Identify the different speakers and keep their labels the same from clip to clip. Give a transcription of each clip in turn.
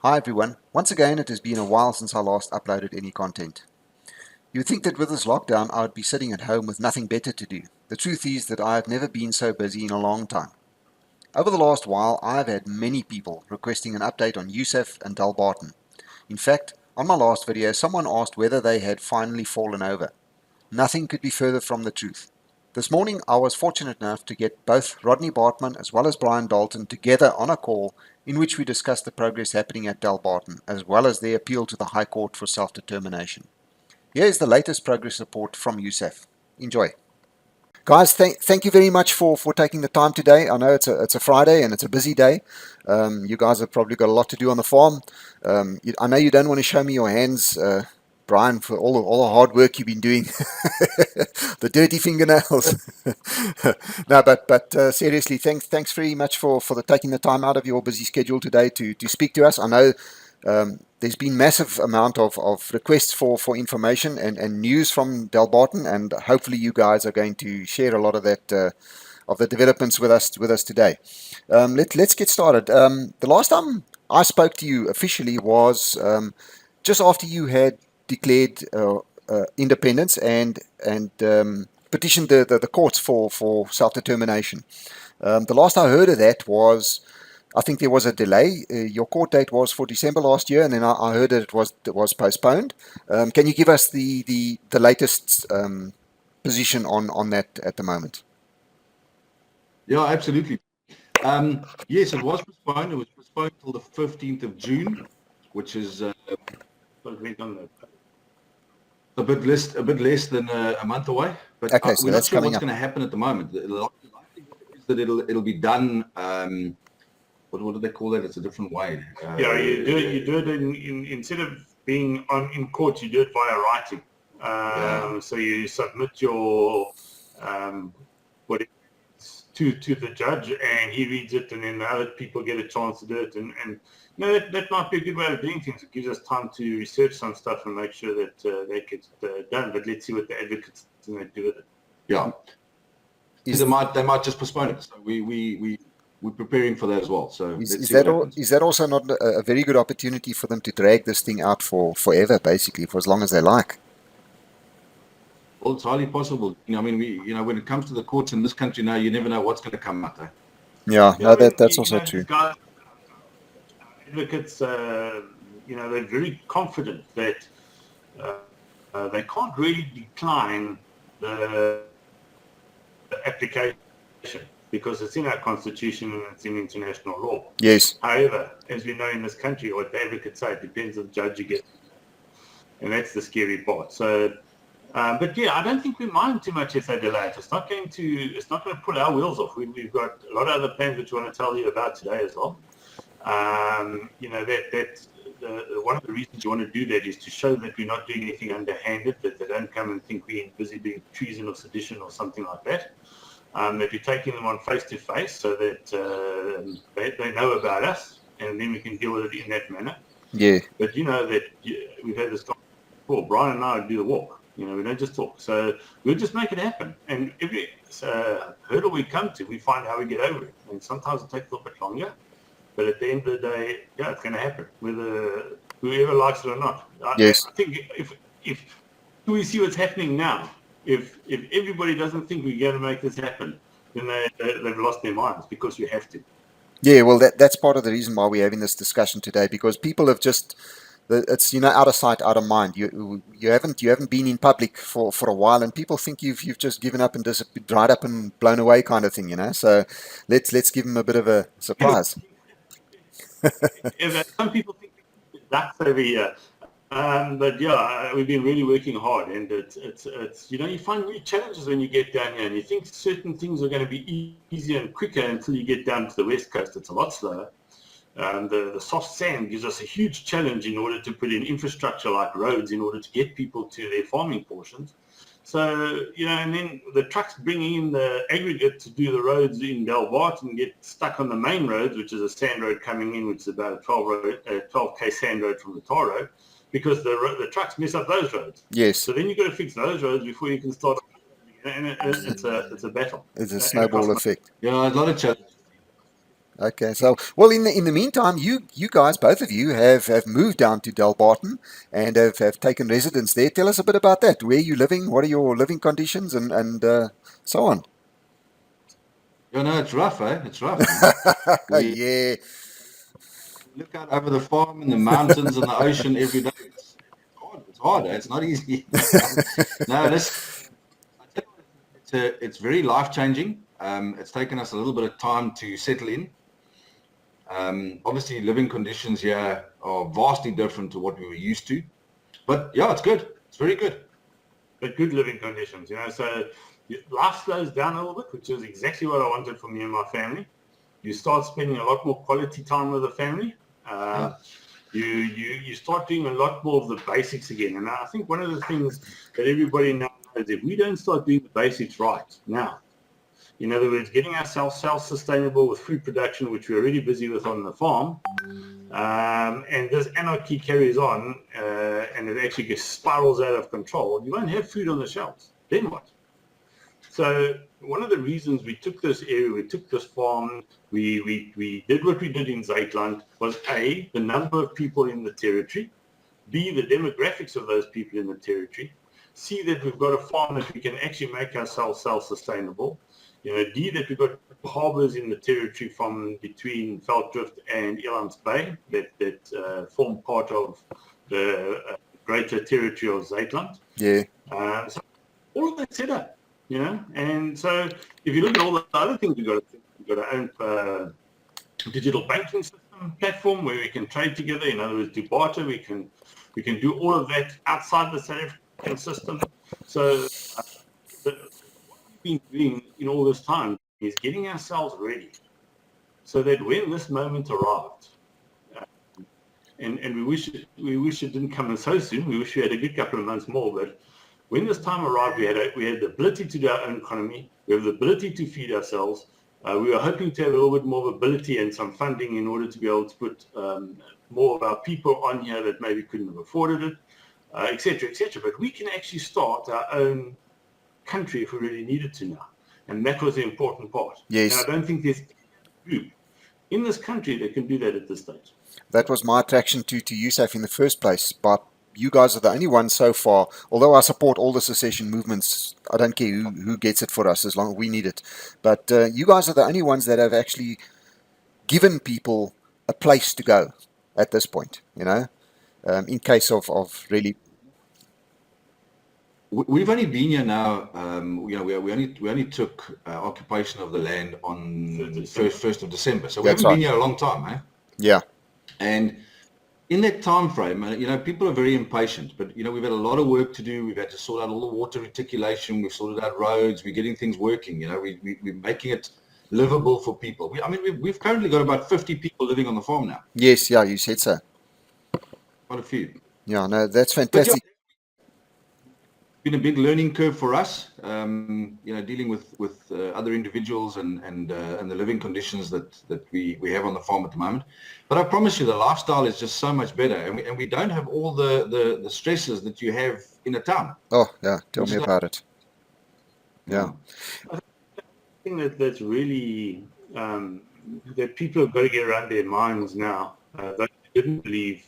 Speaker 1: Hi everyone. Once again, it has been a while since I last uploaded any content. You'd think that with this lockdown I would be sitting at home with nothing better to do. The truth is that I have never been so busy in a long time. Over the last while, I have had many people requesting an update on USAF and DALBARTON. In fact, on my last video, someone asked whether they had finally fallen over. Nothing could be further from the truth. This morning I was fortunate enough to get both Rodney Bartman as well as Brian Dalton together on a call in which we discussed the progress happening at DALBARTON as well as their appeal to the High Court for self-determination. Here is the latest progress report from USAF. Enjoy. Guys, thank you very much for taking the time today. I know it's a Friday and it's a busy day. You guys have probably got a lot to do on the farm. I know you don't want to show me your hands, Brian, for all the hard work you've been doing, the dirty fingernails. No, but seriously, thanks very much for taking the time out of your busy schedule today to speak to us. I know there's been massive amount of requests for information and news from DALBARTON, and hopefully you guys are going to share a lot of that of the developments with us today. Let's get started. The last time I spoke to you officially was just after you had declared independence and petitioned the courts for self-determination. The last I heard of that was, I think there was a delay. Your court date was for December last year, and then I heard that it was postponed. Can you give us the latest position on that at the moment?
Speaker 2: Yeah, absolutely. Yes, it was postponed. It was postponed till the 15th of June, which is a bit less than a month away. But
Speaker 1: Okay, so
Speaker 2: we're not
Speaker 1: that's
Speaker 2: sure
Speaker 1: coming
Speaker 2: what's
Speaker 1: up.
Speaker 2: going to happen at the moment. The likelihood is that it'll be done. What do they call that? It's a different way.
Speaker 3: You do it instead of being in court, you do it via writing. So you submit your what to the judge, and he reads it, and then the other people get a chance to do it. And you know, that might be a good way of doing things. It gives us time to research some stuff and make sure that that gets done. But let's see what the advocates do with it.
Speaker 2: Yeah, they might just postpone it. So we're preparing for that as well. So
Speaker 1: is that also not a very good opportunity for them to drag this thing out for forever, basically, for as long as they like?
Speaker 2: Well, it's highly possible. I mean, when it comes to the courts in this country now, you never know what's going to come out there.
Speaker 1: Yeah, no, that's also true.
Speaker 3: Guys, advocates, they're very confident that they can't really decline the application because it's in our constitution and it's in international law.
Speaker 1: Yes.
Speaker 3: However, as we know in this country, what the advocates say, it depends on the judge you get, and that's the scary part. So. But yeah, I don't think we mind too much if they delay it. It's not going to pull our wheels off. We've got a lot of other plans which we want to tell you about today as well. One of the reasons you want to do that is to show that we're not doing anything underhanded, that they don't come and think we're busy doing treason or sedition or something like that. That we're taking them on face to face so that they know about us, and then we can deal with it in that manner.
Speaker 1: Yeah.
Speaker 3: But you know that we've had this before. Brian and I do the walk. We don't just talk. So we'll just make it happen. And every hurdle we come to, we find how we get over it. And sometimes it takes a little bit longer. But at the end of the day, yeah, it's going to happen, whether whoever likes it or not.
Speaker 1: Yes.
Speaker 3: I think if we see what's happening now, if everybody doesn't think we're going to make this happen, then they've lost their minds, because we have to.
Speaker 1: Yeah, well, that's part of the reason why we're having this discussion today, because people have just... It's out of sight, out of mind. You haven't been in public for a while, and people think you've just given up and dried up and blown away, kind of thing. So let's give them a bit of a surprise.
Speaker 3: Some people think that's over here, but yeah, we've been really working hard, and it's you find new challenges when you get down here, and you think certain things are going to be easier and quicker until you get down to the west coast. It's a lot slower. The soft sand gives us a huge challenge in order to put in infrastructure like roads in order to get people to their farming portions. So, and then the trucks bringing in the aggregate to do the roads in DALBARTON get stuck on the main roads, which is a sand road coming in, which is about a 12K sand road from the tar road, because the trucks mess up those roads.
Speaker 1: Yes.
Speaker 3: So then you've got to fix those roads before you can start. And it's a battle.
Speaker 1: It's a snowball effect.
Speaker 2: Yeah, a lot of challenges.
Speaker 1: Okay, so well, in the meantime, you guys, both of you, have moved down to DALBARTON and have taken residence there. Tell us a bit about that. Where are you living? What are your living conditions, and so on?
Speaker 2: You know, it's rough, eh? It's rough, man. We
Speaker 1: Yeah,
Speaker 2: look out over the farm and the mountains and the ocean every day. It's hard. It's hard. Eh? It's not easy. No, listen, I tell you what, it's very life changing. It's taken us a little bit of time to settle in. Obviously, living conditions here are vastly different to what we were used to. But yeah, it's good. It's very good.
Speaker 3: But good living conditions, so life slows down a little bit, which is exactly what I wanted for me and my family. You start spending a lot more quality time with the family.
Speaker 2: Yeah.
Speaker 3: You start doing a lot more of the basics again. And I think one of the things that everybody now knows, if we don't start doing the basics right now, in other words, getting ourselves self-sustainable with food production, which we're already busy with on the farm, and this anarchy carries on, and it actually spirals out of control, you won't have food on the shelves. Then what? So one of the reasons we took this area, we took this farm, we did what we did in Zuidland was A, the number of people in the territory, B, the demographics of those people in the territory, C, that we've got a farm that we can actually make ourselves self-sustainable, D, that we've got harbours in the territory from between Veldrift and Elands Bay that form part of the greater territory of Zuidland.
Speaker 1: yeah.
Speaker 3: So all of that set up, and so if you look at all the other things we've got our own digital banking system platform where we can trade together. In other words, do barter. We can do all of that outside the South African system. So what we've been doing in all this time is getting ourselves ready so that when this moment arrived, and we wish it didn't come in so soon. We wish we had a good couple of months more, but when this time arrived, we had the ability to do our own economy. We have the ability to feed ourselves. We were hoping to have a little bit more ability and some funding in order to be able to put more of our people on here that maybe couldn't have afforded it, et cetera, et cetera. But we can actually start our own country if we really needed to now. And that was the important part.
Speaker 1: Yes.
Speaker 3: And I don't think there's any group in this country that can do that at this stage.
Speaker 1: That was my attraction to USAF in the first place. But you guys are the only ones so far, although I support all the secession movements, I don't care who gets it for us as long as we need it. But you guys are the only ones that have actually given people a place to go at this point, in case of really.
Speaker 2: We've only been here now. We only took occupation of the land on 1st of December, so we
Speaker 1: That's
Speaker 2: haven't
Speaker 1: right.
Speaker 2: been here a long time, eh?
Speaker 1: Yeah.
Speaker 2: And in that time frame, people are very impatient, but we've had a lot of work to do. We've had to sort out all the water reticulation. We've sorted out roads. We're getting things working. We're making it livable for people. We've currently got about 50 people living on the farm now.
Speaker 1: Yes, yeah, you said so.
Speaker 2: Quite a few.
Speaker 1: Yeah, no, that's
Speaker 2: But
Speaker 1: fantastic.
Speaker 2: been a big learning curve for us, dealing with other individuals and the living conditions that we have on the farm at the moment. But I promise you, the lifestyle is just so much better, and we don't have all the stresses that you have in a town.
Speaker 1: Oh, yeah, tell me about it. Yeah.
Speaker 3: I think that's really that people have got to get around their minds now. They didn't believe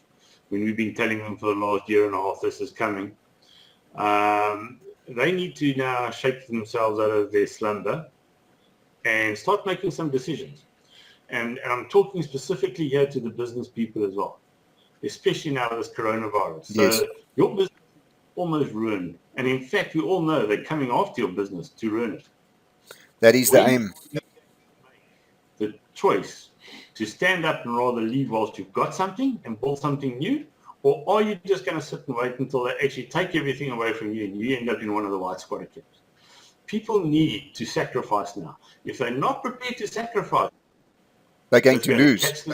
Speaker 3: when we've been telling them for the last year and a half this is coming. They need to now shake themselves out of their slumber and start making some decisions. And I'm talking specifically here to the business people as well, especially now with this coronavirus.
Speaker 1: Yes.
Speaker 3: So your business is almost ruined. And in fact, we all know they're coming after your business to ruin it.
Speaker 1: That is the aim.
Speaker 3: The choice to stand up and rather leave whilst you've got something and build something new, or are you just going to sit and wait until they actually take everything away from you and you end up in one of the white squatter camps? People need to sacrifice now. If they're not prepared to sacrifice,
Speaker 1: They're going to lose.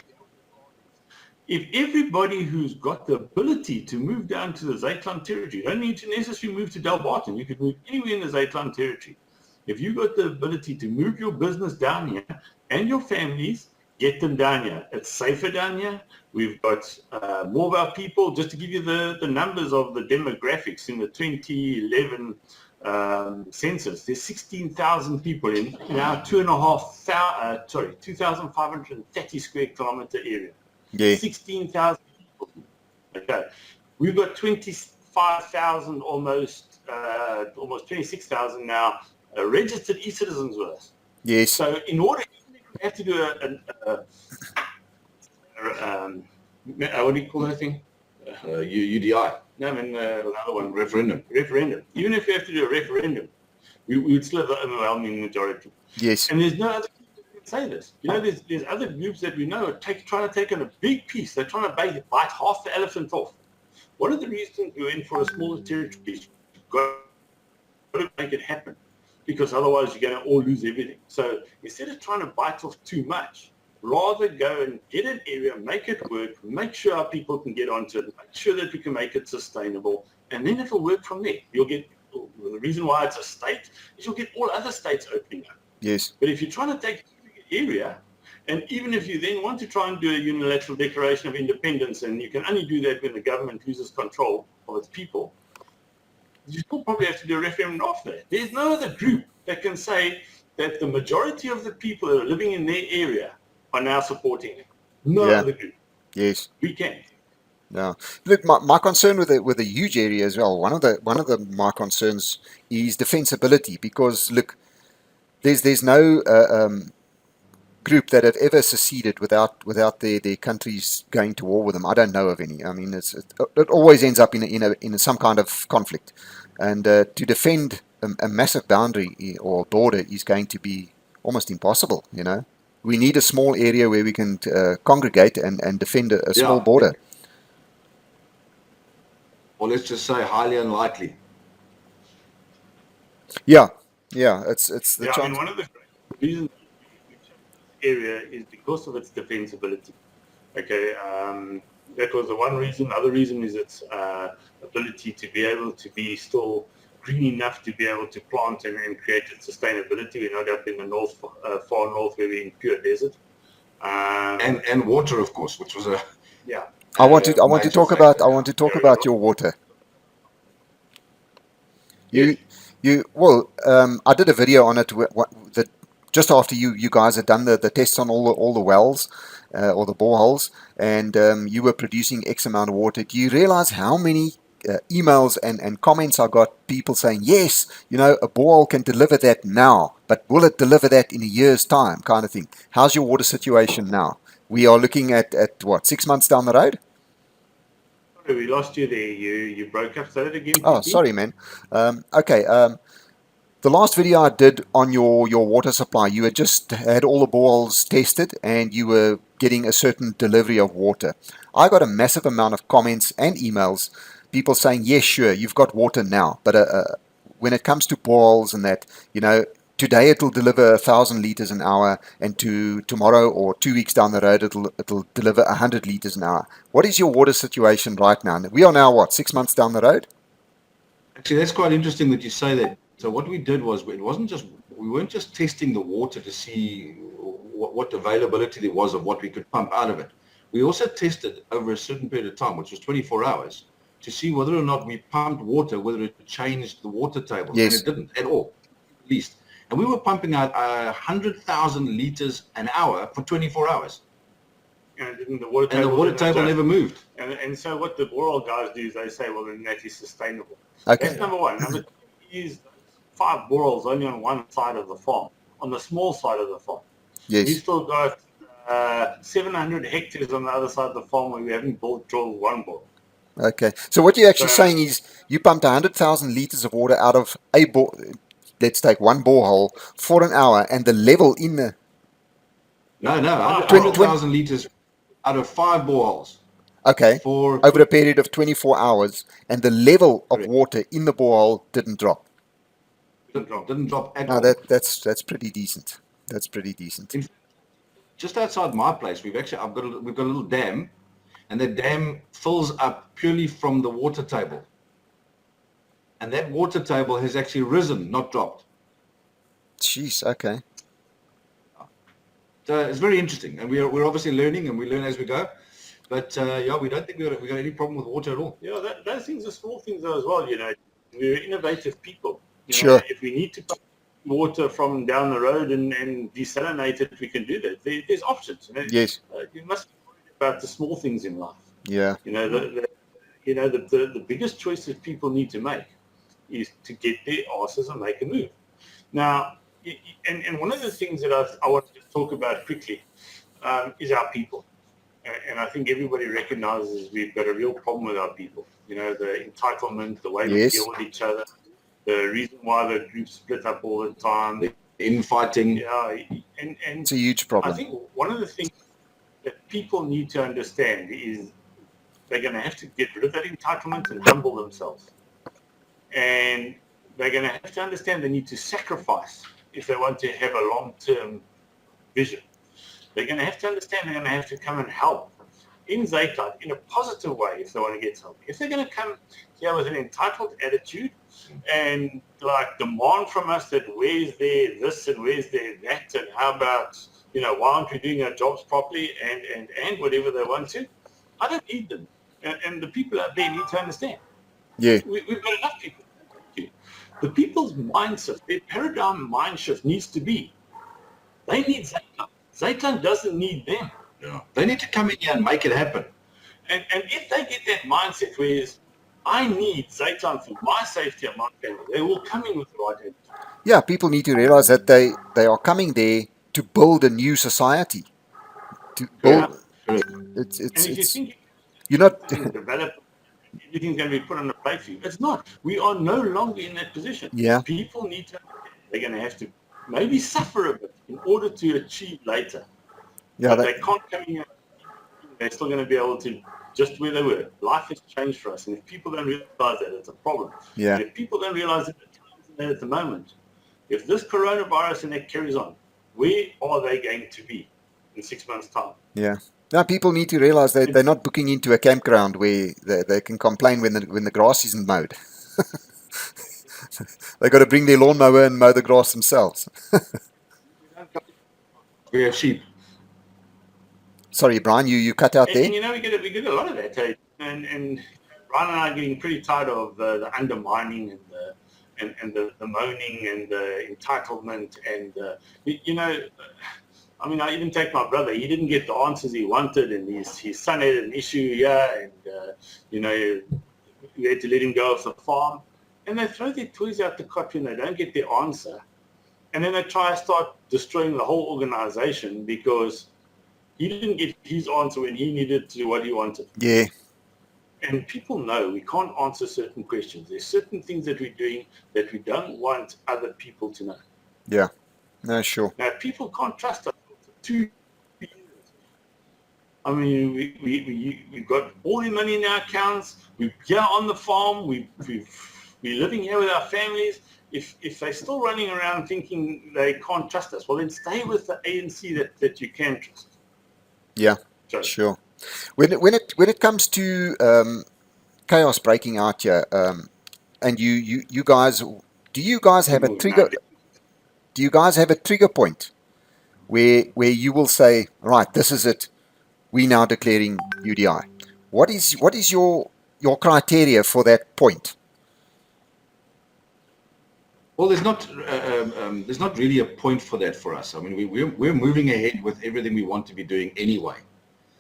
Speaker 3: If everybody who's got the ability to move down to the Zuidland territory, you don't need to necessarily move to DALBARTON, you could move anywhere in the Zuidland territory. If you've got the ability to move your business down here and your families, get them down here. It's safer down here. We've got more of our people. Just to give you the numbers of the demographics in the 2011 census, there's 16,000 people in now 2,530 square kilometer area.
Speaker 1: Yeah.
Speaker 3: 16,000 people. Okay. We've got 25,000, almost 26,000 now registered e-citizens with us.
Speaker 1: Yes.
Speaker 3: So in order, we have to do what do you call that thing?
Speaker 2: UDI.
Speaker 3: No, I mean another one.
Speaker 2: Referendum.
Speaker 3: Even if you have to do a referendum, we would still have the overwhelming majority.
Speaker 1: Yes.
Speaker 3: And there's no other group that can say this. You know, there's other groups that we know are trying to take on a big piece. They're trying to bite half the elephant off. One of the reasons we're in for a smaller territory is you've got to make it happen, because otherwise you're going to all lose everything. So instead of trying to bite off too much, rather go and get an area, make it work, make sure our people can get onto it, make sure that we can make it sustainable, and then it'll work from there. You'll get, the reason why it's a state is you'll get all other states opening up.
Speaker 1: Yes.
Speaker 3: But if you're trying to take an area, and even if you then want to try and do a unilateral declaration of independence, and you can only do that when the government loses control of its people, you still probably have to do a referendum after that. There's no other group that can say that the majority of the people that are living in their area are now supporting it. No other group.
Speaker 1: Yes.
Speaker 3: We can.
Speaker 1: Yeah. Look, my concern with a huge area as well. One of my concerns is defensibility, because look, there's no group that have ever seceded without their countries going to war with them. I don't know of any. I mean, it always ends up in some kind of conflict, and to defend a massive boundary or border is going to be almost impossible. You know, we need a small area where we can congregate and defend a small border.
Speaker 2: Or let's just say highly unlikely.
Speaker 1: Yeah, it's the chance.
Speaker 3: I mean, one of the reasons we chose this area is because of its defensibility. Okay, that was the one reason. The other reason is its ability to be able to be still green enough to be able to plant and create its sustainability. We're not up in the north, far north, where we're in pure desert.
Speaker 2: And water, of course, which was a
Speaker 1: I want to talk about your water. I did a video on it just after you guys had done the tests on all the wells or the boreholes, and you were producing X amount of water. Do you realize how many emails and comments I got, people saying, yes, a borehole can deliver that now, but will it deliver that in a year's time, kind of thing? How's your water situation now? We are looking at what, 6 months down the road?
Speaker 3: We lost you there. You broke up. Say it again.
Speaker 1: Oh, sorry, man. Okay. The last video I did on your water supply, you had just had all the boreholes tested and you were getting a certain delivery of water. I got a massive amount of comments and emails, people saying, yes, sure, you've got water now. But when it comes to boreholes and that, today it'll deliver 1,000 liters an hour, and tomorrow or 2 weeks down the road it'll deliver 100 liters an hour. What is your water situation right now? We are now, 6 months down the road?
Speaker 2: Actually, that's quite interesting that you say that. So what we did was, we weren't just testing the water to see what availability there was of what we could pump out of it. We also tested over a certain period of time, which was 24 hours, to see whether or not we pumped water, whether it changed the water table.
Speaker 1: Yes.
Speaker 2: And it didn't at all, at least. And we were pumping out 100,000 liters an hour for 24 hours.
Speaker 3: And the water table
Speaker 2: never moved.
Speaker 3: And so what the borehole guys do is they say, well, then that is sustainable.
Speaker 1: Okay.
Speaker 3: That's number one. Number two is 5 boreholes only on one side of the farm, on the small side of the farm.
Speaker 1: Yes.
Speaker 3: We still got 700 hectares on the other side of the farm where we haven't drilled one borehole.
Speaker 1: Okay. So what you're actually saying is you pumped 100,000 liters of water out of a let's take one borehole for an hour, and the level in the...
Speaker 2: No, 100,000 liters out of 5 boreholes.
Speaker 1: Okay, over a period of 24 hours, and the level of water in the borehole didn't drop.
Speaker 2: Didn't drop at
Speaker 1: all.
Speaker 2: all.
Speaker 1: That's pretty decent. That's pretty decent.
Speaker 2: Just outside my place, we've got a little dam, and that dam fills up purely from the water table. And that water table has actually risen, not dropped.
Speaker 1: Jeez, okay.
Speaker 2: So it's very interesting, and we're obviously learning, and we learn as we go. But we don't think we got any problem with water at all.
Speaker 3: Those things are small things though as well. We're innovative people.
Speaker 1: Sure.
Speaker 3: If we need to put water from down the road and desalinate it, we can do that. There's options.
Speaker 1: Yes.
Speaker 3: You must be worried about the small things in life.
Speaker 1: Yeah.
Speaker 3: The biggest choice that people need to make is to get their asses and make a move. Now, and one of the things that I want to talk about quickly is our people. And I think everybody recognizes we've got a real problem with our people. The entitlement, the way we deal with each other, the reason why the groups split up all the time.
Speaker 2: The infighting.
Speaker 3: Yeah, and
Speaker 1: it's a huge problem.
Speaker 3: I think one of the things that people need to understand is they're going to have to get rid of that entitlement and humble themselves. And they're going to have to understand they need to sacrifice if they want to have a long-term vision. They're going to have to understand they're going to have to come and help in Zuidland in a positive way if they want to get help. If they're going to come here with an entitled attitude and demand from us that where's there this and where's there that and how about, why aren't we doing our jobs properly and whatever they want to, I don't need them. And the people out there need to understand.
Speaker 1: Yeah.
Speaker 3: We've got enough people. The people's mindset, their paradigm mind shift needs to be, they need Zuidland. Zuidland doesn't need them.
Speaker 2: Yeah. They need to come in here and make it happen.
Speaker 3: And if they get that mindset where I need Zuidland for my safety and my family, they will come in with the right attitude.
Speaker 1: Yeah, people need to realize that they are coming there to build a new society. To build, you're not
Speaker 3: develop. Everything's going to be put on the plate for you. It's not. We are no longer in that position.
Speaker 1: Yeah.
Speaker 3: People need to. They're going to have to maybe suffer a bit in order to achieve later.
Speaker 1: Yeah.
Speaker 3: But they can't come in. They're still going to be able to just where they were. Life has changed for us, and if people don't realize that, it's a problem.
Speaker 1: Yeah.
Speaker 3: And if people don't realize that at the moment, if this coronavirus and that carries on, where are they going to be in 6 months' time?
Speaker 1: Yeah. Now people need to realize that they're not booking into a campground where they can complain when the grass isn't mowed. They got to bring their lawnmower and mow the grass themselves.
Speaker 2: We have sheep.
Speaker 1: Sorry, Brian, you cut out there.
Speaker 3: And we get a lot of that. And Brian and I are getting pretty tired of the undermining and the moaning and the entitlement and I even take my brother. He didn't get the answers he wanted, and his son had an issue here, and we had to let him go off the farm. And they throw their toys out the cot when they don't get their answer, and then they try to start destroying the whole organization because he didn't get his answer when he needed to do what he wanted.
Speaker 1: Yeah.
Speaker 3: And people know we can't answer certain questions. There's certain things that we're doing that we don't want other people to know.
Speaker 1: Yeah. No, sure.
Speaker 3: Now, people can't trust us. 2 years. I mean, we've got all the money in our accounts. We're here on the farm. We're living here with our families. If they're still running around thinking they can't trust us, well, then stay with the ANC that you can trust.
Speaker 1: Yeah, sure. When it comes to chaos breaking out here, and you guys, do you guys have a trigger? Do you guys have a trigger point where you will say, right, this is it, we now declaring UDI? What is your criteria for that point?
Speaker 2: Well, there's not really a point for that for us. I mean, we're moving ahead with everything we want to be doing anyway.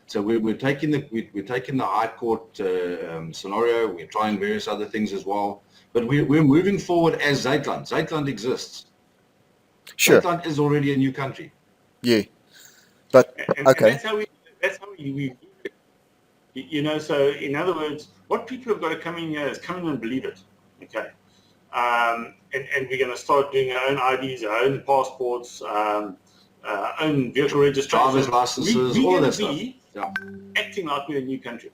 Speaker 2: So we're taking the High Court scenario. We're trying various other things as well. But we're moving forward as Zuidland. Zuidland exists.
Speaker 1: Sure.
Speaker 2: Zuidland is already a new country.
Speaker 1: Yeah. But okay.
Speaker 3: And that's how we so in other words, what people have got to come in here is come in and believe it. Okay. And we're going to start doing our own IDs, our own passports, our own vehicle registration.
Speaker 2: Driver's licenses, all of that stuff.
Speaker 3: Yeah. Acting like we're a new country.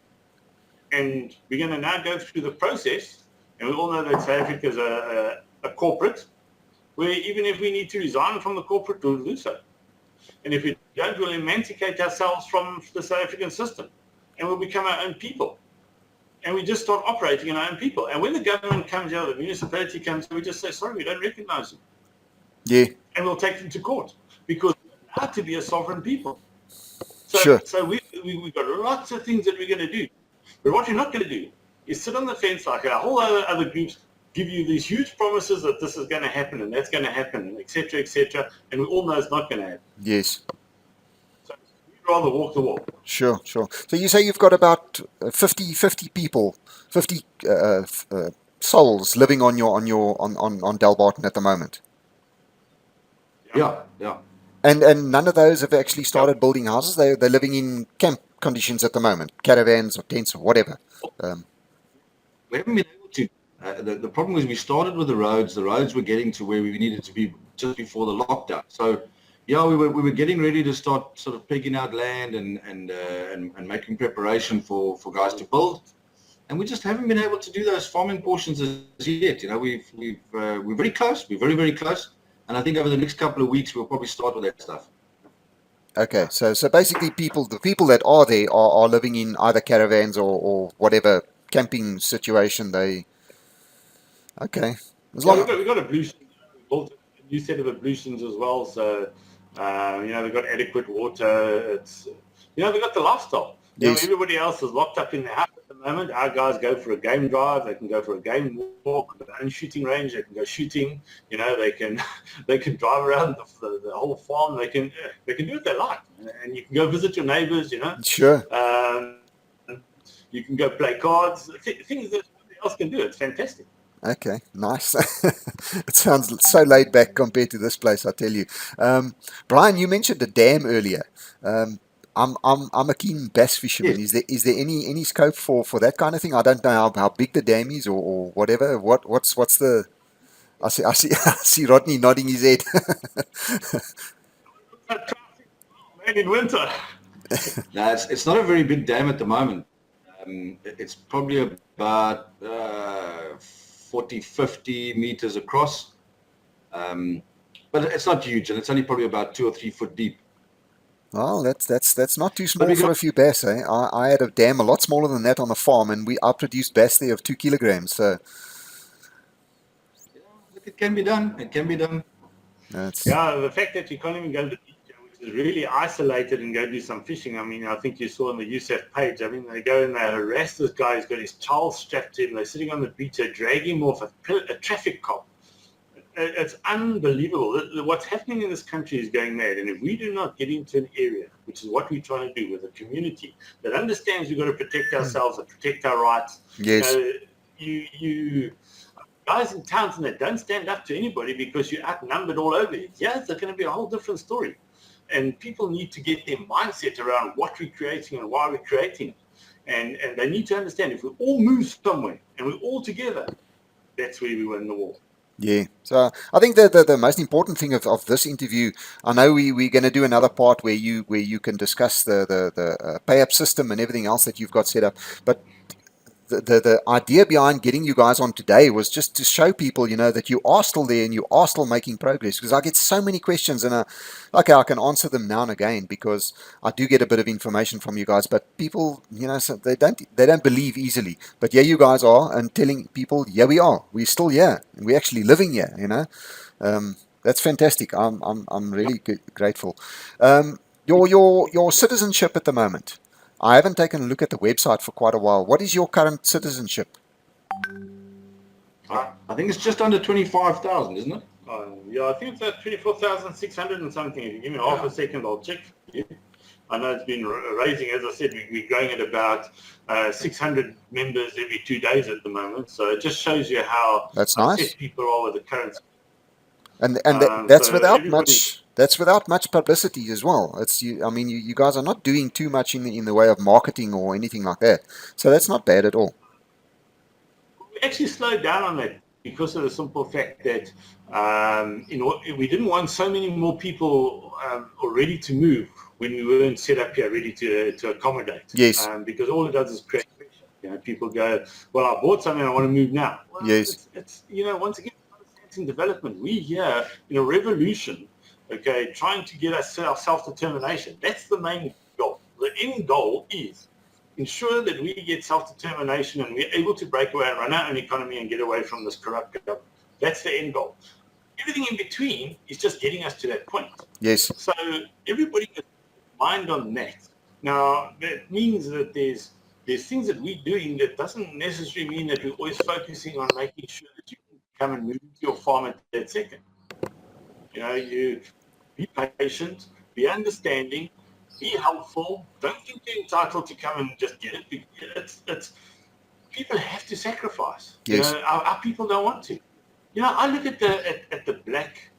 Speaker 3: And we're going to now go through the process, and we all know that South Africa is a corporate, where even if we need to resign from the corporate, we'll do so. And if we don't, we'll emancipate ourselves from the South African system, and we'll become our own people. And we just start operating in our own people. And when the government comes out, the municipality comes, we just say, sorry, we don't recognize you.
Speaker 1: Yeah.
Speaker 3: And we'll take them to court because we're allowed to be a sovereign people. So,
Speaker 1: sure.
Speaker 3: So we've got lots of things that we're going to do. But what we're not going to do is sit on the fence like our whole other groups give you these huge promises that this is going to happen and that's going to happen, and etc., and we all know it's not going to happen.
Speaker 1: Yes.
Speaker 3: So we'd rather walk the walk.
Speaker 1: Sure. So you say you've got about 50 people, 50 souls living on Dalbarton at the moment.
Speaker 2: Yeah.
Speaker 1: And none of those have actually started building houses. They're living in camp conditions at the moment, caravans or tents or whatever.
Speaker 2: We haven't been able to. The problem is we started with the roads. The roads were getting to where we needed to be just before the lockdown. So, yeah, we were getting ready to start sort of pegging out land and making preparation for guys to build. And we just haven't been able to do those farming portions as yet. You know, we're very close. We're very, very close. And I think over the next couple of weeks, we'll probably start with that stuff.
Speaker 1: Okay, so basically the people that are there are living in either caravans or whatever camping situation they... Okay. As long...
Speaker 3: we've got ablutions. We built a new set of ablutions as well. So, they've got adequate water. It's, they've got the lifestyle.
Speaker 1: Yes.
Speaker 3: Everybody else is locked up in their house at the moment. Our guys go for a game drive. They can go for a game walk. Their own shooting range. They can go shooting. They can drive around the whole farm. They can do what they like, and you can go visit your neighbors.
Speaker 1: Sure.
Speaker 3: You can go play cards. Things that nobody else can do. It's fantastic.
Speaker 1: Okay, nice. It sounds so laid back compared to this place, I tell you. Brian, you mentioned a dam earlier. I'm a keen bass fisherman.
Speaker 2: Yes.
Speaker 1: Is there any scope for that kind of thing? I don't know how big the dam is or whatever. What's the... I see Rodney nodding his head.
Speaker 3: Man, in winter.
Speaker 2: No, it's not a very big dam at the moment. It's probably about 40, 50 meters across. But it's not huge, and it's only probably about 2 or 3 foot deep.
Speaker 1: Well, that's not too small for a few bass, eh? I had a dam a lot smaller than that on the farm, and I produced bass there of 2 kilograms. So
Speaker 2: yeah, look, it can be done. It can be done.
Speaker 3: The fact that you can't even go to the beach, which is really isolated, and go do some fishing. I mean, I think you saw on the USAF page. I mean, they go and they harass this guy. He's got his child strapped to him. They're sitting on the beach. They drag him off a traffic cop. It's unbelievable. What's happening in this country is going mad. And if we do not get into an area, which is what we're trying to do with a community that understands we've got to protect ourselves and protect our rights.
Speaker 1: Yes.
Speaker 3: You guys in towns and that don't stand up to anybody because you're outnumbered all over it. Yeah, it's going to be a whole different story. And people need to get their mindset around what we're creating and why we're creating it. And they need to understand if we all move somewhere and we're all together, that's where we win the war.
Speaker 1: Yeah, so I think the most important thing of this interview, I know we're going to do another part where you can discuss the Payapp system and everything else that you've got set up, but the idea behind getting you guys on today was just to show people, that you are still there and you are still making progress, because I get so many questions and I can answer them now and again because I do get a bit of information from you guys, but people, so they don't believe easily. But yeah, you guys are, and telling people, yeah, we're still here and we're actually living here, that's fantastic. I'm really grateful. Your citizenship at the moment. I haven't taken a look at the website for quite a while. What is your current citizenship?
Speaker 2: I think it's just under 25,000, isn't it?
Speaker 3: I think it's at 24,600 and something. If you give me half a second, I'll check. I know it's been raising. As I said, we're going at about 600 members every 2 days at the moment. So it just shows you how
Speaker 1: that's nice.
Speaker 3: Upset people are with the currency.
Speaker 1: And that's without much publicity as well. You guys are not doing too much in the way of marketing or anything like that. So that's not bad at all.
Speaker 3: We actually slowed down on that because of the simple fact that we didn't want so many more people ready to move when we weren't set up here ready to accommodate.
Speaker 1: Yes.
Speaker 3: Because all it does is create pressure. People go, well, I bought something, I want to move now. Well,
Speaker 1: yes.
Speaker 3: It's once again, in development. We here in a revolution, trying to get us our self-determination. That's the main goal. The end goal is ensure that we get self-determination and we're able to break away and run our own economy and get away from this corrupt government. That's the end goal. Everything in between is just getting us to that point.
Speaker 1: Yes.
Speaker 3: So everybody gets mind on that. Now, that means that there's things that we're doing that doesn't necessarily mean that we're always focusing on making sure that you come and move into your farm at that second. You be patient, be understanding, be helpful. Don't think you're entitled to come and just get it. It's people have to sacrifice.
Speaker 1: Yes.
Speaker 3: Our people don't want to. I look at the black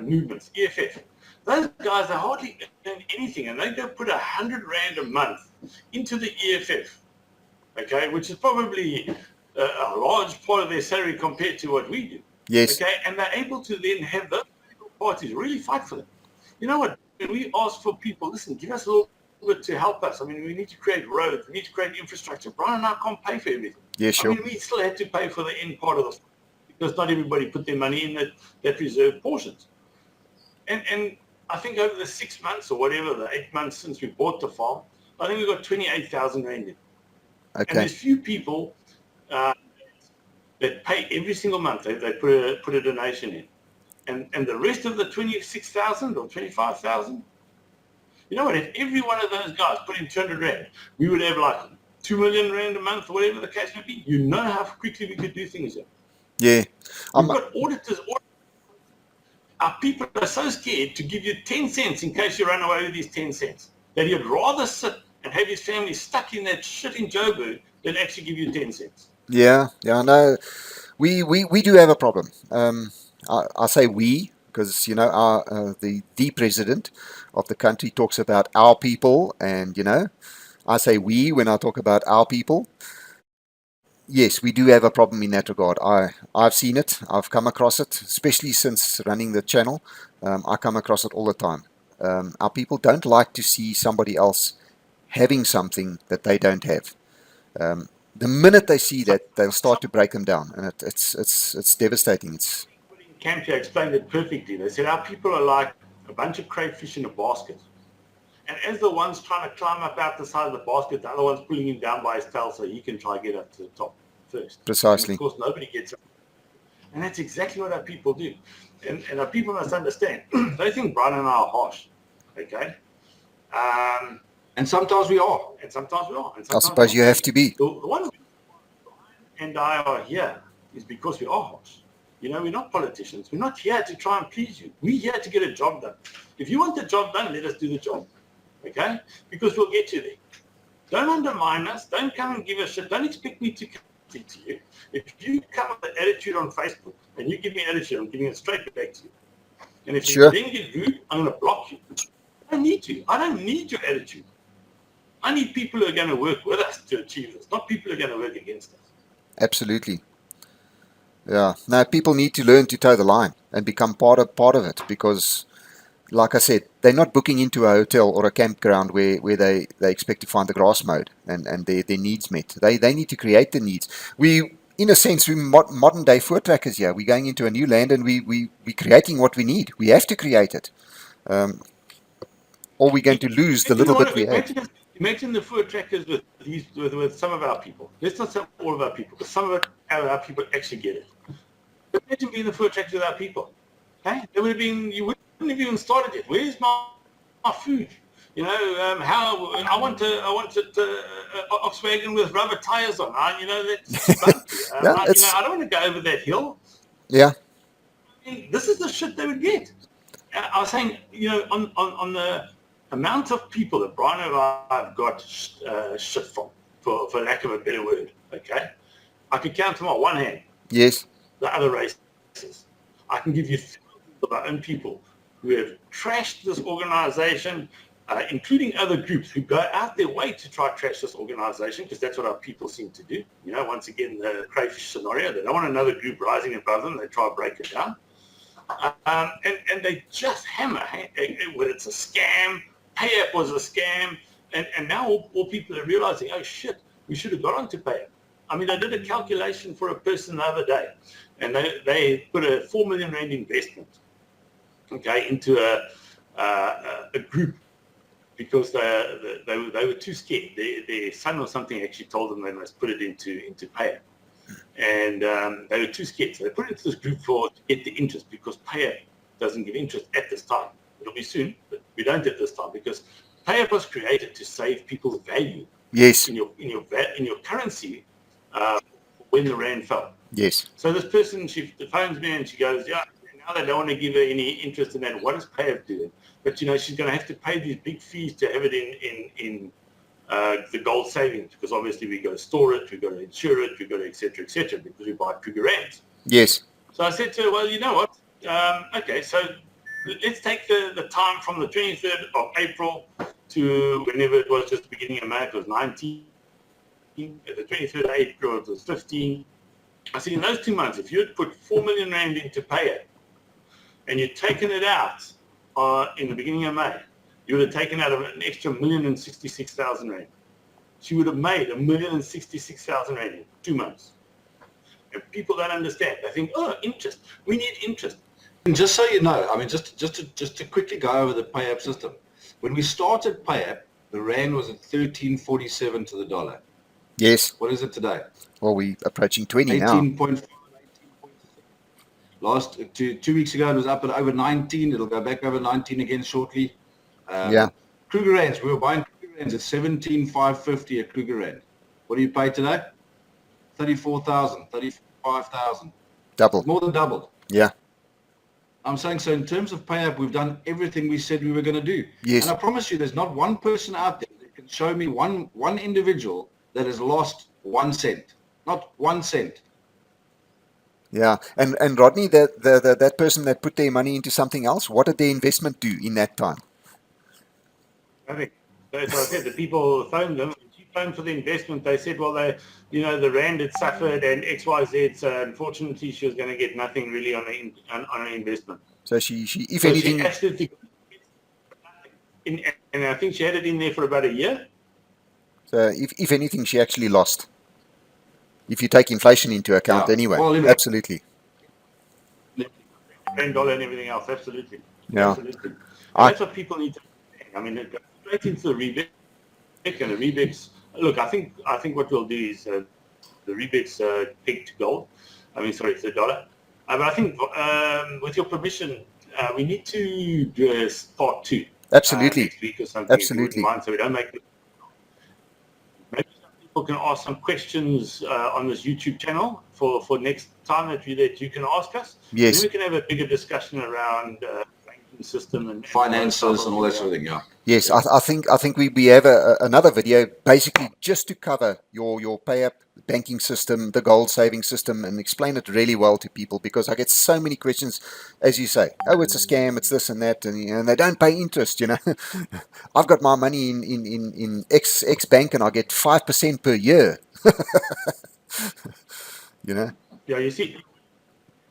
Speaker 3: movements, EFF. Those guys, they hardly earn anything, and they go put 100 Rand a month into the EFF, okay, which is probably a large part of their salary compared to what we do.
Speaker 1: Yes.
Speaker 3: Okay, and they're able to then have those parties really fight for them. You know what? When we ask for people, listen, give us a little bit to help us. I mean, we need to create roads, we need to create infrastructure. Brian and I can't pay for everything.
Speaker 1: Yeah, sure.
Speaker 3: I mean, we still had to pay for the end part of the because not everybody put their money in that reserved portions. And I think over the 6 months or whatever, the 8 months since we bought the farm, I think we got 28,000 Rand in.
Speaker 1: Okay.
Speaker 3: And there's few people that pay every single month. They put a donation in. And the rest of the 26,000 or 25,000, you know what? If every one of those guys put in 200 Rand, we would have like 2 million Rand a month or whatever the case may be. You know how quickly we could do things here.
Speaker 1: Yeah.
Speaker 3: We've got auditors. Our people are so scared to give you 10 cents in case you run away with these 10 cents that he'd rather sit and have his family stuck in that shit in Joburg than actually give you 10 cents.
Speaker 1: Yeah. No, we do have a problem. I say we because the president of the country talks about our people, and I say we when I talk about our people. Yes, we do have a problem in that regard. I've seen it. I've come across it, especially since running the channel. I come across it all the time. Our people don't like to see somebody else having something that they don't have. The minute they see that, they'll start to break them down, and it's devastating.
Speaker 3: Campia explained it perfectly. They said our people are like a bunch of crayfish in a basket. And as the one's trying to climb up out the side of the basket, the other one's pulling him down by his tail so he can try to get up to the top first.
Speaker 1: Precisely.
Speaker 3: And of course, nobody gets up. And that's exactly what our people do. And our people must understand. They think Brian and I are harsh. Okay?
Speaker 2: And sometimes we are.
Speaker 3: And sometimes we are.
Speaker 1: I suppose you have to be.
Speaker 3: The one and I are here is because we are harsh. We're not politicians. We're not here to try and please you. We're here to get a job done. If you want the job done, let us do the job. Okay? Because we'll get you there. Don't undermine us. Don't come and give us shit. Don't expect me to come to you. If you come with an attitude on Facebook and you give me attitude, I'm giving it straight back to you. And if you then get rude, I'm going to block you. I don't need to. I don't need your attitude. I need people who are going to work with us to achieve this, not people who are going to work against us.
Speaker 1: Absolutely. Yeah. Now people need to learn to toe the line and become part of it, because like I said, they're not booking into a hotel or a campground where they expect to find the grass mowed and their needs met. They need to create the needs. We, in a sense, we're modern day voortrekkers here. We're going into a new land and we're creating what we need. We have to create it. Or we're going to lose the little bit we have.
Speaker 3: Imagine the voortrekkers with some of our people. Let's not say all of our people, but some of our people actually get it. Imagine being the voortrekkers with our people. Okay? There would have been, you wouldn't have even started yet. Where's my food? How I want a Volkswagen with rubber tires on. That's bumpy. I don't want to go over that hill.
Speaker 1: Yeah.
Speaker 3: I mean, this is the shit they would get. I was saying, on the amount of people that Brian and I have got shit from, for lack of a better word, okay? I could count them on one hand.
Speaker 1: Yes.
Speaker 3: The other races. I can give you of our own people who have trashed this organization, including other groups who go out their way to try to trash this organization, because that's what our people seem to do. Once again, the crayfish scenario, they don't want another group rising above them. They try to break it down. And they just hammer. It's a scam. Payapp was a scam. And now all people are realizing, oh, shit, we should have got onto Payapp. I mean, I did a calculation for a person the other day, and they put a 4 million Rand investment, okay, into a group because they were too scared. Their son or something actually told them they must put it into Payapp. And they were too scared. So they put it into this group to get the interest, because Payapp doesn't give interest at this time. It'll be soon, but we don't at this time, because Payapp was created to save people's value.
Speaker 1: Yes.
Speaker 3: In your currency when the Rand fell.
Speaker 1: Yes.
Speaker 3: So this person, she phones me and she goes, yeah, now they don't want to give her any interest in that. What does Payapp do? But, you know, she's going to have to pay these big fees to have it in the gold savings, because obviously we got to store it, we got to insure it, we got to et cetera, because we buy Kruger rands.
Speaker 1: Yes.
Speaker 3: So I said to her, well, you know what? Okay, so let's take the time from the 23rd of April to whenever it was, just the beginning of May, it was 19. At the 23rd of April, it was 15. I said, in those 2 months, if you had put 4 million rand into Payapp and you'd taken it out in the beginning of May, you would have taken out an extra 1,066,000 rand. She would have made 1,066,000 rand in 2 months. And people don't understand. They think, oh, interest. We need interest.
Speaker 2: And just so you know, I mean, just to quickly go over the Payapp system. When we started Payapp, the rand was at 13.47 to the dollar.
Speaker 1: Yes.
Speaker 2: What is it today?
Speaker 1: Well, we're approaching 20 now.
Speaker 2: 18.5. Last 2 weeks ago, it was up at over 19. It'll go back over 19 again shortly.
Speaker 1: Yeah.
Speaker 2: Kruger rands. We were buying Kruger rands at 17,550 a Kruger rand. What do you pay today? 34,000, 35,000.
Speaker 1: Double.
Speaker 2: More than doubled.
Speaker 1: Yeah.
Speaker 2: I'm saying, so in terms of Payapp, we've done everything we said we were going to do.
Speaker 1: Yes.
Speaker 2: And I promise you, there's not one person out there that can show me one individual that has lost 1 cent. Not 1 cent.
Speaker 1: Yeah. And Rodney, that person that put their money into something else, what did their investment do in that time?
Speaker 3: Perfect. So as I said, the people phoned them. When she phoned for the investment, they said, well, the rand had suffered and X, Y, Z. So unfortunately, she was going to get nothing really on an investment.
Speaker 1: So she if anything,
Speaker 3: she absolutely, and I think she had it in there for about a year.
Speaker 1: so if anything, she actually lost. If you take inflation into account, anyway.
Speaker 2: Well,
Speaker 1: absolutely.
Speaker 3: $10 and everything else, absolutely.
Speaker 1: Yeah.
Speaker 3: Absolutely. That's what people need to understand. I mean, it goes straight into the Rebec, and the Rebecs. Look, I think what we'll do is the Rebecs pegged to gold. I mean, sorry, it's the dollar. But I think with your permission, we need to do a part 2.
Speaker 1: Absolutely.
Speaker 3: Next week or something.
Speaker 1: Absolutely.
Speaker 3: Mind, so we don't make it. Maybe some people can ask some questions on this YouTube channel for next time that you can ask us.
Speaker 1: Yes.
Speaker 3: And we can have a bigger discussion around banking system and
Speaker 2: finances and all that sort of thing, yeah.
Speaker 1: Yes, I think we have another video basically just to cover your Payapp banking system, the gold saving system, and explain it really well to people, because I get so many questions, as you say, oh, it's a scam, it's this and that, and they don't pay interest, you know. I've got my money in X bank and I get 5% per year. You know.
Speaker 3: Yeah, you see,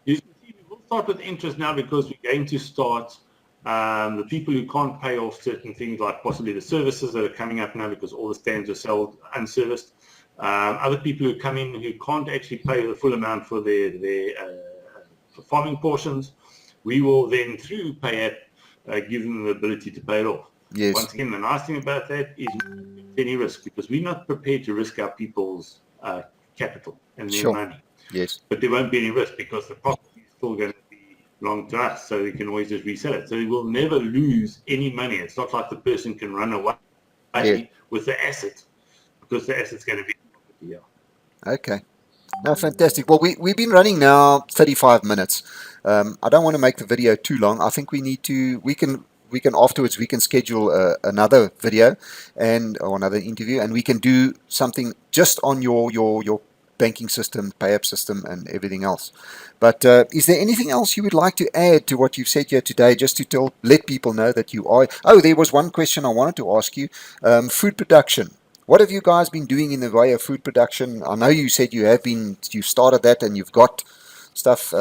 Speaker 3: we will start with interest now, because we're going to start the people who can't pay off certain things, like possibly the services that are coming up now, because all the stands are sold unserviced. Other people who come in who can't actually pay the full amount for their farming portions, we will then, through Payapp, give them the ability to pay it off.
Speaker 1: Yes.
Speaker 3: Once again, the nice thing about that is any risk, because we're not prepared to risk our people's capital and their money.
Speaker 1: Yes.
Speaker 3: But there won't be any risk, because the property is still going to belong to us, so we can always just resell it. So we will never lose any money. It's not like the person can run away with the asset, because the asset's going to be
Speaker 1: Okay. No, fantastic. Well, we've been running now 35 minutes. I don't want to make the video too long. I think we can afterwards we can schedule another video or another interview, and we can do something just on your banking system, Payapp system, and everything else. But is there anything else you would like to add to what you've said here today, just to let people know that you are? Oh, there was one question I wanted to ask you. Food production. What have you guys been doing in the way of food production? I know you said you started that and you've got stuff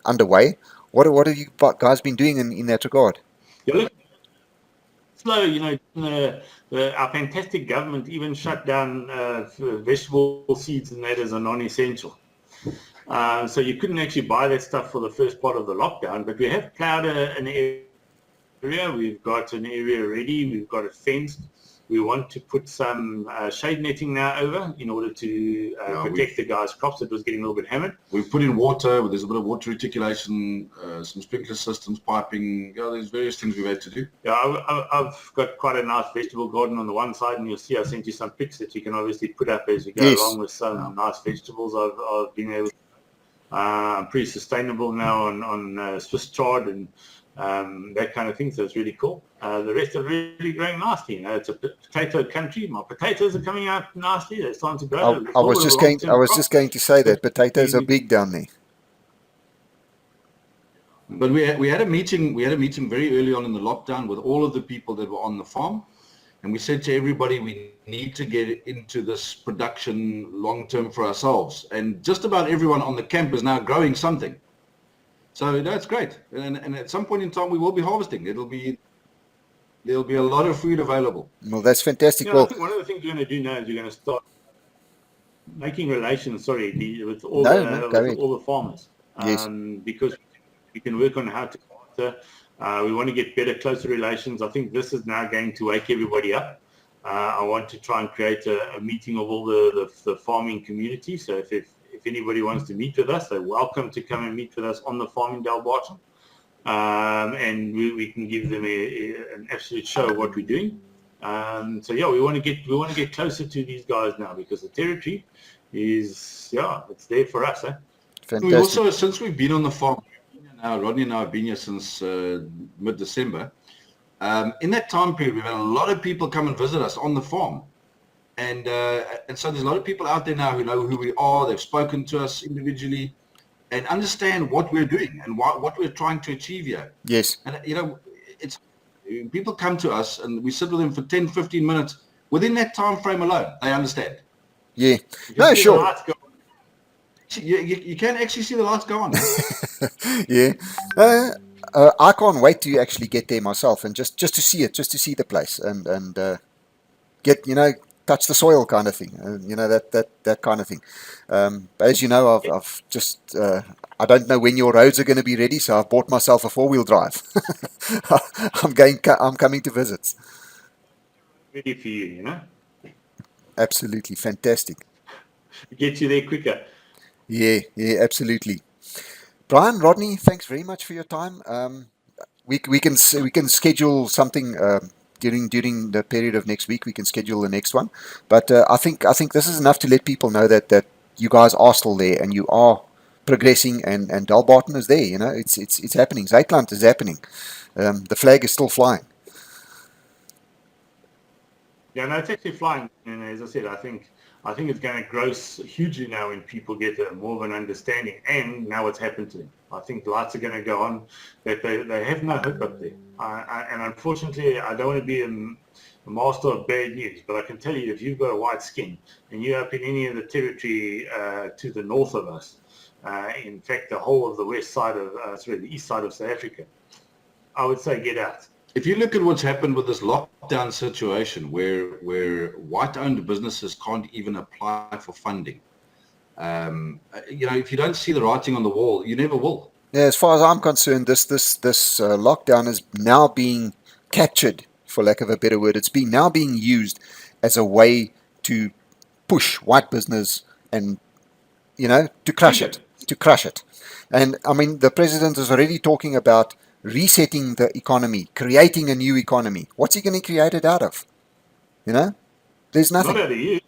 Speaker 1: underway. What have you guys been doing in that regard?
Speaker 3: Yeah, look, slow, you know, our fantastic government even shut down vegetable seeds and that as a non-essential. So you couldn't actually buy that stuff for the first part of the lockdown, but we have plowed an area. We've got an area ready. We've got it fenced. We want to put some shade netting now over in order to protect the guys' crops. It was getting a little bit hammered.
Speaker 2: We've put in water. There's a bit of water reticulation, some sprinkler systems, piping. Yeah, there's various things we've had to do.
Speaker 3: Yeah, I've got quite a nice vegetable garden on the one side, and you'll see I sent you some pics that you can obviously put up as you go along with some nice vegetables I've been able to. I'm pretty sustainable now on Swiss chard and that kind of thing, so it's really cool. The rest are really growing nicely. You know, it's a potato country. My potatoes are coming out nicely. They're starting to grow.
Speaker 1: I was just going to say that potatoes are big down there.
Speaker 2: But we had a meeting very early on in the lockdown with all of the people that were on the farm, and we said to everybody, we need to get into this production long term for ourselves. And just about everyone on the camp is now growing something. So that's great. And at some point in time, we will be harvesting. There'll be a lot of food available.
Speaker 1: Well, that's fantastic.
Speaker 3: You know, I think one of the things you're going to do now is you're going to start making relations, with all the farmers.
Speaker 1: Yes.
Speaker 3: Because we can work on how to barter. We want to get better, closer relations. I think this is now going to wake everybody up. I want to try and create a meeting of all the farming community. So if anybody wants to meet with us, they're welcome to come and meet with us on the farm in DALBARTON. And we can give them an absolute show of what we're doing. So yeah, we want to get closer to these guys now, because the territory is it's there for us.
Speaker 1: Fantastic.
Speaker 2: We also, since we've been on the farm, Rodney and I have been here since mid-December. In that time period, we've had a lot of people come and visit us on the farm. And so there's a lot of people out there now who know who we are. They've spoken to us individually and understand what we're doing and what we're trying to achieve here.
Speaker 1: Yes.
Speaker 2: And, you know, it's people come to us and we sit with them for 10, 15 minutes. Within that time frame alone, they understand.
Speaker 1: Yeah. No, sure.
Speaker 2: You can actually see the lights go on.
Speaker 1: Yeah. I can't wait to actually get there myself and just to see it, just to see the place and get, touch the soil kind of thing, that kind of thing. As you know, I've just, I don't know when your roads are going to be ready, so I've bought myself a 4-wheel drive. I'm coming to visit.
Speaker 3: Ready for you,
Speaker 1: Absolutely. Fantastic.
Speaker 3: Get you there quicker.
Speaker 1: Yeah, absolutely. Brian, Rodney, thanks very much for your time. We can schedule something during the period of next week. We can schedule the next one. But I think this is enough to let people know that you guys are still there and you are progressing, and DALBARTON is there. It's happening. Zuidland is happening. The flag is still flying.
Speaker 3: Yeah, no, it's actually flying. And as I said, I think it's going to grow hugely now when people get more of an understanding, and now what's happened to them. I think the lights are going to go on, that they have no hope up there. And unfortunately, I don't want to be a master of bad news, but I can tell you, if you've got a white skin and you're up in any of the territory to the north of us, in fact, the whole of the west side of, the east side of South Africa, I would say get out.
Speaker 2: If you look at what's happened with this lockdown situation where white-owned businesses can't even apply for funding, if you don't see the writing on the wall, you never will.
Speaker 1: Yeah, as far as I'm concerned, this lockdown is now being captured, for lack of a better word. It's now being used as a way to push white business and, to crush it. And, I mean, the president is already talking about resetting the economy, creating a new economy. What's he going to create it out of? There's nothing.
Speaker 3: Not out of you.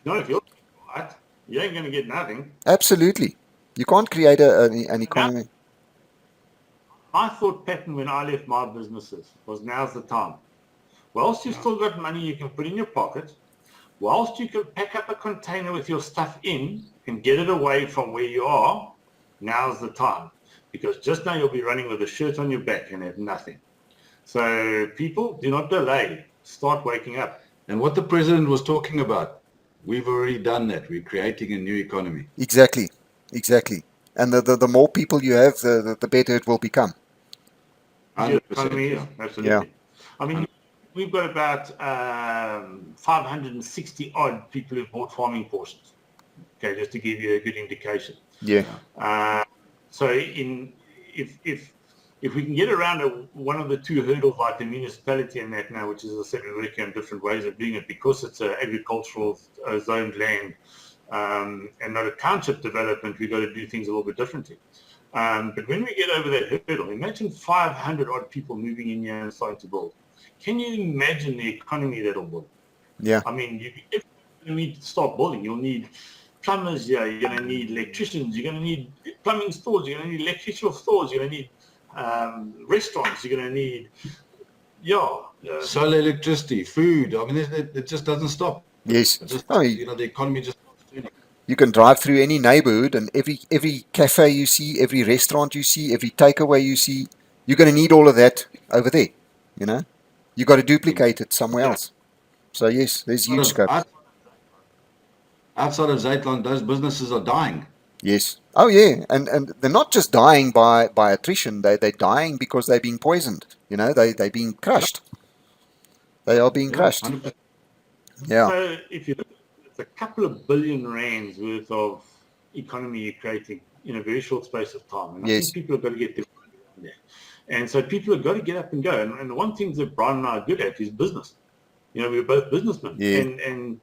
Speaker 3: Not if you're white. You ain't going to get nothing.
Speaker 1: Absolutely. You can't create an economy.
Speaker 3: My thought pattern when I left my businesses was, now's the time. Whilst you've still got money you can put in your pocket, whilst you can pack up a container with your stuff in and get it away from where you are, now's the time. Because just now you'll be running with a shirt on your back and have nothing. So people, do not delay. Start waking up.
Speaker 2: And what the president was talking about, we've already done that. We're creating a new economy.
Speaker 1: Exactly. And the more people you have, the better it will become.
Speaker 2: 100%.
Speaker 3: Yeah. Absolutely.
Speaker 1: Yeah.
Speaker 3: I mean, we've got about 560 odd people who've bought farming portions. Okay, just to give you a good indication.
Speaker 1: Yeah.
Speaker 3: So if if we can get around one of the two hurdles, like the municipality and that now, which is, as I said, we're working on different ways of doing it because it's an agricultural zoned land and not a township development, we've got to do things a little bit differently. But when we get over that hurdle, imagine 500 odd people moving in here and starting to build. Can you imagine the economy that'll build?
Speaker 1: Yeah.
Speaker 3: I mean, if you need to start building, you'll need plumbers here, you're going to need electricians, you're going to need plumbing stores, you're going to need electrical stores, you're going to need restaurants, you're going to need,
Speaker 2: solar electricity, food. I mean, it just doesn't stop.
Speaker 1: Yes.
Speaker 2: The economy just stops turning.
Speaker 1: You can drive through any neighborhood, and every cafe you see, every restaurant you see, every takeaway you see, you're going to need all of that over there. You got to duplicate it somewhere else. So yes, there's huge scope.
Speaker 2: Outside of Zuidland, those businesses are dying.
Speaker 1: Yes. Oh yeah, and they're not just dying by attrition. They're dying because they're being poisoned. They're being crushed. They are being crushed.
Speaker 2: 100%.
Speaker 1: Yeah.
Speaker 3: So if you look, it's a couple of billion rands worth of economy you're creating in a very short space of time. And I think people have got to get their mind around that. And so people have got to get up and go. And the one thing that Brian and I are good at is business. We're both businessmen.
Speaker 1: Yeah.
Speaker 3: And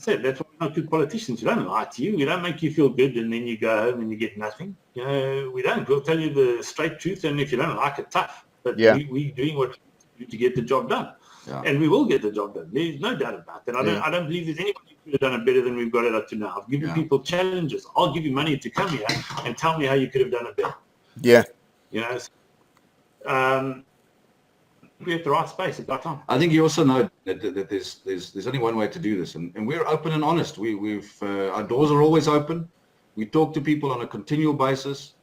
Speaker 3: that's why we're not good politicians. We don't lie to you. We don't make you feel good and then you go home and you get nothing. We don't. We'll tell you the straight truth, and if you don't like it, tough. But we're doing what we do to get the job done. Yeah. And we will get the job done. There's no doubt about that. I don't believe there's anybody who could have done it better than we've got it up to now. I've given people challenges. I'll give you money to come here and tell me how you could have done it better.
Speaker 1: Yeah.
Speaker 3: We're at the right space at that time.
Speaker 2: I think you also know that there's only one way to do this, and we're open and honest. We've our doors are always open. We talk to people on a continual basis.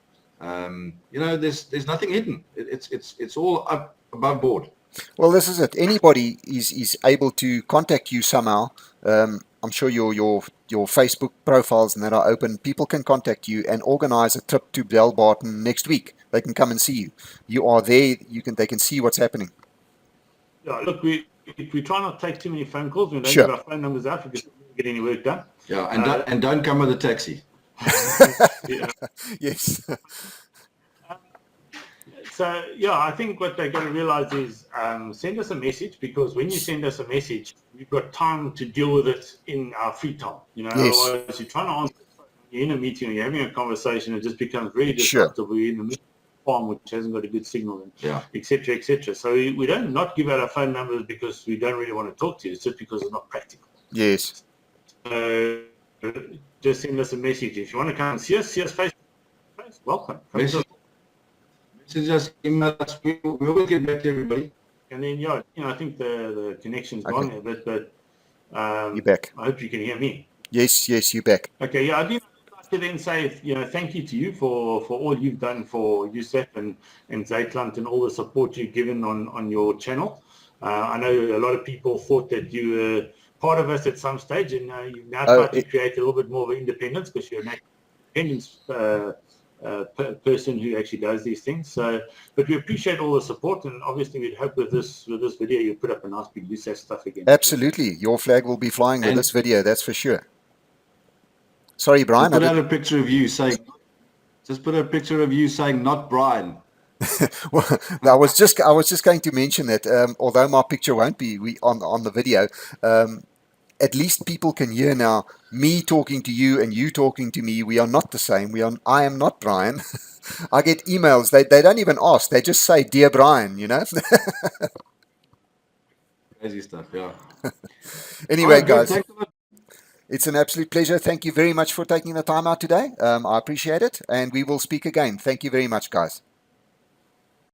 Speaker 2: There's nothing hidden. It's all up above board.
Speaker 1: Well, this is it. Anybody is able to contact you somehow. I'm sure your Facebook profiles and that are open. People can contact you and organize a trip to DALBARTON next week. They can come and see you. You are there. They can see what's happening.
Speaker 3: Yeah, look, we try not to take too many phone calls. We don't
Speaker 1: Sure.
Speaker 3: give our phone numbers out because we don't get any work done.
Speaker 2: Yeah, and don't come with a taxi.
Speaker 1: Yes.
Speaker 3: So, I think what they've got to realize is send us a message, because when you send us a message, we've got time to deal with it in our free time. Otherwise you're trying to answer, you're in a meeting or you're having a conversation, it just becomes very disruptive. We're in the middle of a farm which hasn't got a good signal, and et cetera, et cetera. So we don't not give out our phone numbers because we don't really want to talk to you. It's just because it's not practical.
Speaker 1: Yes.
Speaker 3: Just send us a message. If you want to come and see us face to face, welcome.
Speaker 2: Message us, email us. We will get back to everybody.
Speaker 3: And then, I think the connection's gone there, but
Speaker 1: you're back.
Speaker 3: I hope you can hear me.
Speaker 1: Yes, you're back.
Speaker 3: Okay, I do like to then say, thank you to you for all you've done for USAF and Zuidland and all the support you've given on your channel. I know a lot of people thought that you were part of us at some stage, and you've now tried to create a little bit more of independence, because you're an independence person who actually does these things. So, but we appreciate all the support, and obviously we'd hope with this video you put up a nice big USAF stuff again.
Speaker 1: Absolutely, your flag will be flying with this video, that's for sure. Sorry, Brian.
Speaker 2: Put out a picture of you saying, not Brian.
Speaker 1: Well, I was just going to mention that although my picture won't be on the video, at least people can hear now me talking to you and you talking to me. We are not the same. I am not Brian. I get emails. They don't even ask. They just say, "Dear Brian,"
Speaker 2: Crazy stuff, yeah.
Speaker 1: Anyway, guys, it's an absolute pleasure. Thank you very much for taking the time out today. I appreciate it, and we will speak again. Thank you very much, guys.